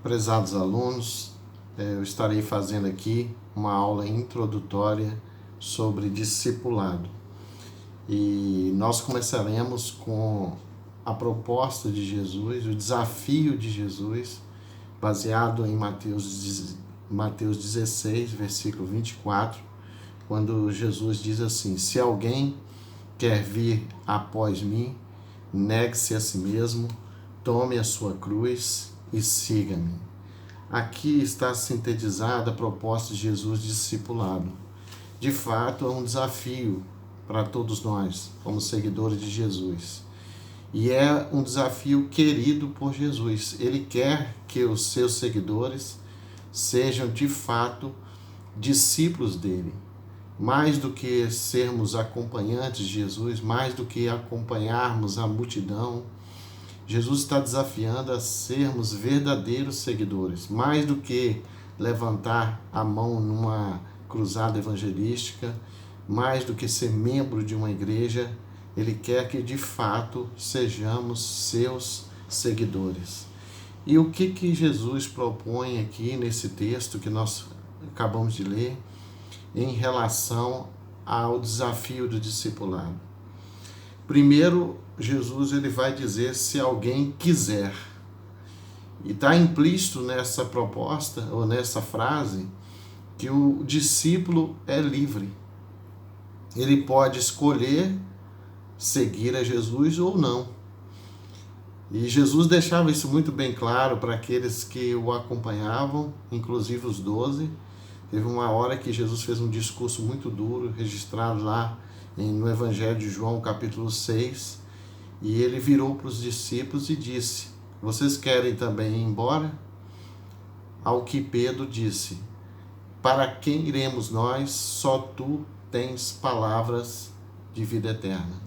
Prezados alunos, eu estarei fazendo aqui uma aula introdutória sobre discipulado. E nós começaremos com a proposta de Jesus, o desafio de Jesus, baseado em Mateus 16, versículo 24, quando Jesus diz assim: se alguém quer vir após mim, negue-se a si mesmo, tome a sua cruz e siga-me. Aqui está sintetizada a proposta de Jesus de discipulado. De fato, é um desafio para todos nós, como seguidores de Jesus. E é um desafio querido por Jesus. Ele quer que os seus seguidores sejam, de fato, discípulos dele. Mais do que sermos acompanhantes de Jesus, mais do que acompanharmos a multidão, Jesus está desafiando a sermos verdadeiros seguidores, mais do que levantar a mão numa cruzada evangelística, mais do que ser membro de uma igreja. Ele quer que de fato sejamos seus seguidores. E o que Jesus propõe aqui nesse texto que nós acabamos de ler em relação ao desafio do discipulado? Primeiro, Jesus ele vai dizer se alguém quiser. E está implícito nessa proposta, ou nessa frase, que o discípulo é livre. Ele pode escolher seguir a Jesus ou não. E Jesus deixava isso muito bem claro para aqueles que o acompanhavam, inclusive os 12. Teve uma hora que Jesus fez um discurso muito duro, registrado lá no Evangelho de João, capítulo 6, e ele virou para os discípulos e disse: vocês querem também ir embora? Ao que Pedro disse: para quem iremos nós? Só tu tens palavras de vida eterna.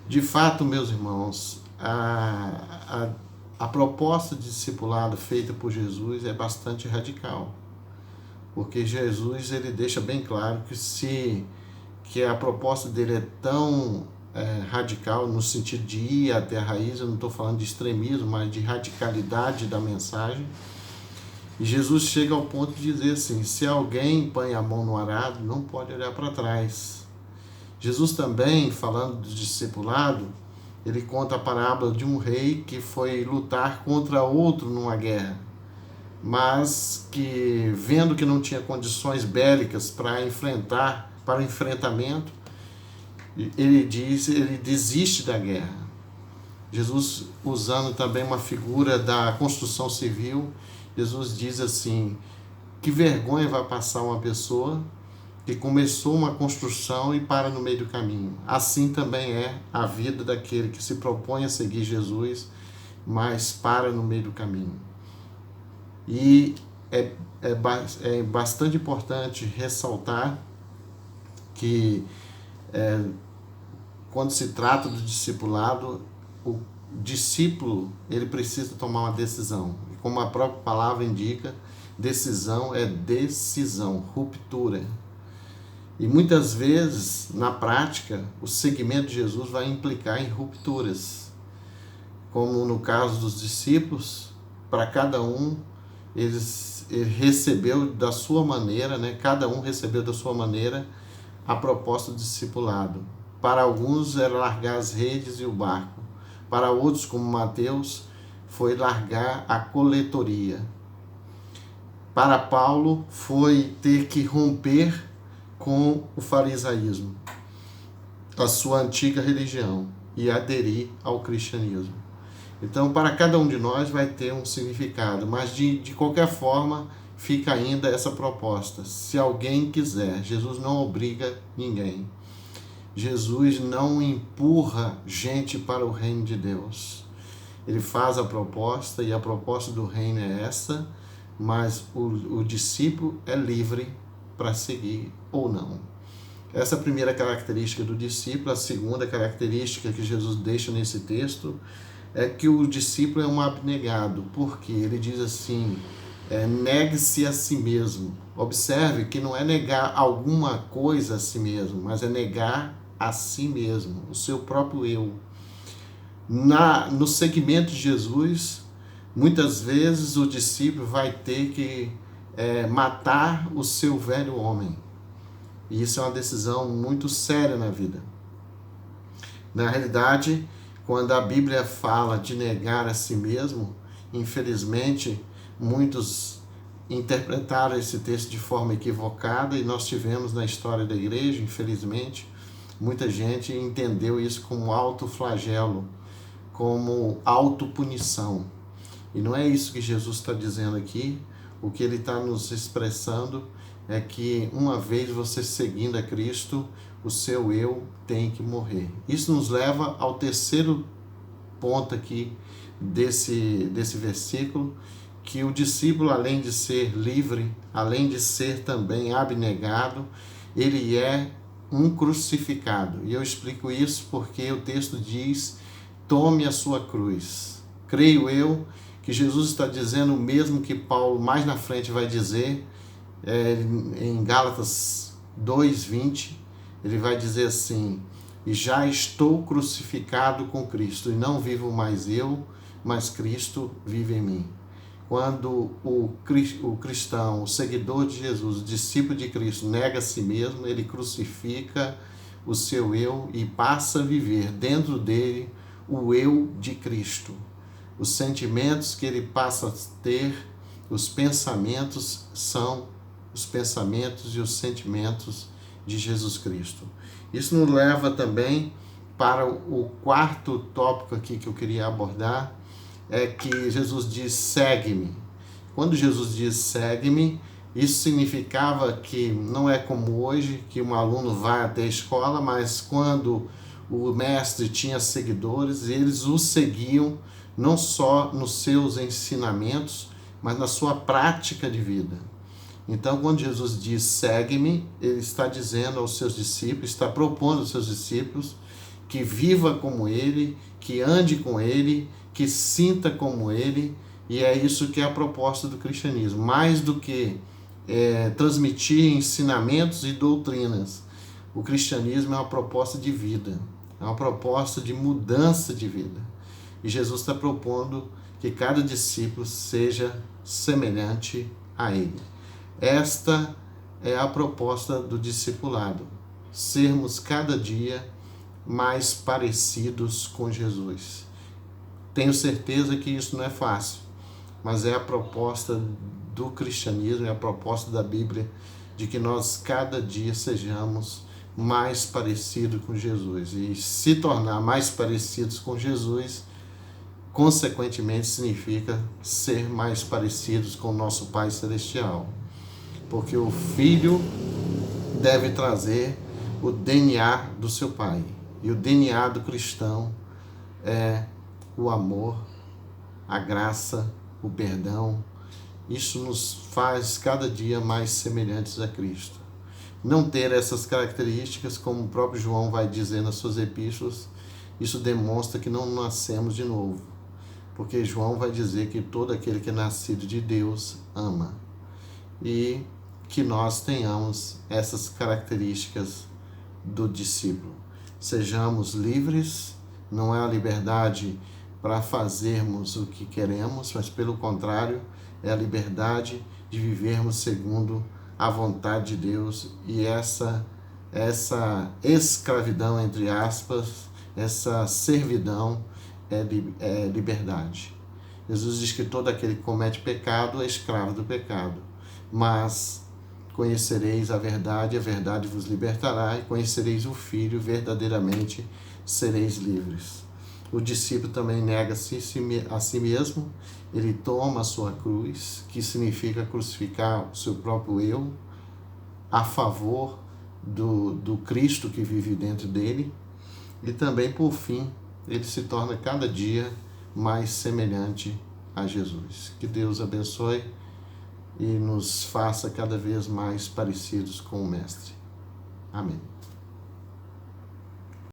De fato, meus irmãos, a proposta de discipulado feita por Jesus é bastante radical, porque Jesus ele deixa bem claro que a proposta dele é tão radical, no sentido de ir até a raiz. Eu não estou falando de extremismo, mas de radicalidade da mensagem. E Jesus chega ao ponto de dizer assim: se alguém põe a mão no arado, não pode olhar para trás. Jesus também, falando do discipulado, ele conta a parábola de um rei que foi lutar contra outro numa guerra, mas que, vendo que não tinha condições bélicas para o enfrentamento, ele desiste da guerra. Jesus, usando também uma figura da construção civil, Jesus diz assim: que vergonha vai passar uma pessoa que começou uma construção e para no meio do caminho. Assim também é a vida daquele que se propõe a seguir Jesus, mas para no meio do caminho. E é bastante importante ressaltar que quando se trata do discipulado, o discípulo ele precisa tomar uma decisão. E como a própria palavra indica, decisão é decisão, ruptura. E muitas vezes, na prática, o seguimento de Jesus vai implicar em rupturas. Como no caso dos discípulos, para cada um, ele recebeu da sua maneira, cada um recebeu da sua maneira a proposta do discipulado. Para alguns era largar as redes e o barco. Para outros, como Mateus, foi largar a coletoria. Para Paulo, foi ter que romper com o farisaísmo, a sua antiga religião, e aderir ao cristianismo. Então, para cada um de nós vai ter um significado, mas de qualquer forma, fica ainda essa proposta. Se alguém quiser, Jesus não obriga ninguém. Jesus não empurra gente para o reino de Deus. Ele faz a proposta, e a proposta do reino é essa, mas o discípulo é livre para seguir ou não. Essa é a primeira característica do discípulo. A segunda característica que Jesus deixa nesse texto é que o discípulo é um abnegado, porque ele diz assim: negue-se a si mesmo. Observe que não é negar alguma coisa a si mesmo, mas é negar a si mesmo, o seu próprio eu. No segmento de Jesus, Muitas vezes o discípulo vai ter que matar o seu velho homem. E isso é uma decisão muito séria na vida. Na realidade, quando a Bíblia fala de negar a si mesmo, infelizmente, muitos interpretaram esse texto de forma equivocada e nós tivemos na história da igreja, infelizmente, muita gente entendeu isso como autoflagelo, como autopunição. E não é isso que Jesus está dizendo aqui. O que ele está nos expressando é que uma vez você seguindo a Cristo, o seu eu tem que morrer. Isso nos leva ao terceiro ponto aqui desse versículo, que o discípulo, além de ser livre, além de ser também abnegado, ele é um crucificado. E eu explico isso porque o texto diz: tome a sua cruz. Creio eu que Jesus está dizendo o mesmo que Paulo mais na frente vai dizer, em Gálatas 2:20, ele vai dizer assim: e já estou crucificado com Cristo, e não vivo mais eu, mas Cristo vive em mim. Quando o cristão, o seguidor de Jesus, o discípulo de Cristo, nega a si mesmo, ele crucifica o seu eu e passa a viver dentro dele o eu de Cristo. Os sentimentos que ele passa a ter, os pensamentos são os pensamentos e os sentimentos de Jesus Cristo. Isso nos leva também para o quarto tópico aqui que eu queria abordar, é que Jesus diz: segue-me. Quando Jesus diz segue-me, isso significava que não é como hoje, que um aluno vai até a escola, mas quando o mestre tinha seguidores, eles o seguiam não só nos seus ensinamentos, mas na sua prática de vida. Então, quando Jesus diz segue-me, ele está dizendo aos seus discípulos, está propondo aos seus discípulos que viva como ele, que ande com ele, que sinta como ele, e é isso que é a proposta do cristianismo. Mais do que transmitir ensinamentos e doutrinas, o cristianismo é uma proposta de vida, é uma proposta de mudança de vida. E Jesus está propondo que cada discípulo seja semelhante a ele. Esta é a proposta do discipulado, sermos cada dia mais parecidos com Jesus. Tenho certeza que isso não é fácil, mas é a proposta do cristianismo, é a proposta da Bíblia, de que nós cada dia sejamos mais parecidos com Jesus. E se tornar mais parecidos com Jesus, consequentemente, significa ser mais parecidos com o nosso Pai Celestial. Porque o Filho deve trazer o DNA do seu Pai. E o DNA do cristão é o amor, a graça, o perdão. Isso nos faz cada dia mais semelhantes a Cristo. Não ter essas características, como o próprio João vai dizer nas suas epístolas, isso demonstra que não nascemos de novo. Porque João vai dizer que todo aquele que é nascido de Deus ama. E que nós tenhamos essas características do discípulo. Sejamos livres, não é a liberdade para fazermos o que queremos, mas pelo contrário, é a liberdade de vivermos segundo a vontade de Deus. E essa escravidão, entre aspas, essa servidão é liberdade. Jesus diz que todo aquele que comete pecado é escravo do pecado, mas conhecereis a verdade vos libertará, e conhecereis o Filho, verdadeiramente sereis livres. O discípulo também nega-se a si mesmo, ele toma a sua cruz, que significa crucificar o seu próprio eu, a favor do Cristo que vive dentro dele, e também, por fim, ele se torna cada dia mais semelhante a Jesus. Que Deus abençoe e nos faça cada vez mais parecidos com o Mestre. Amém.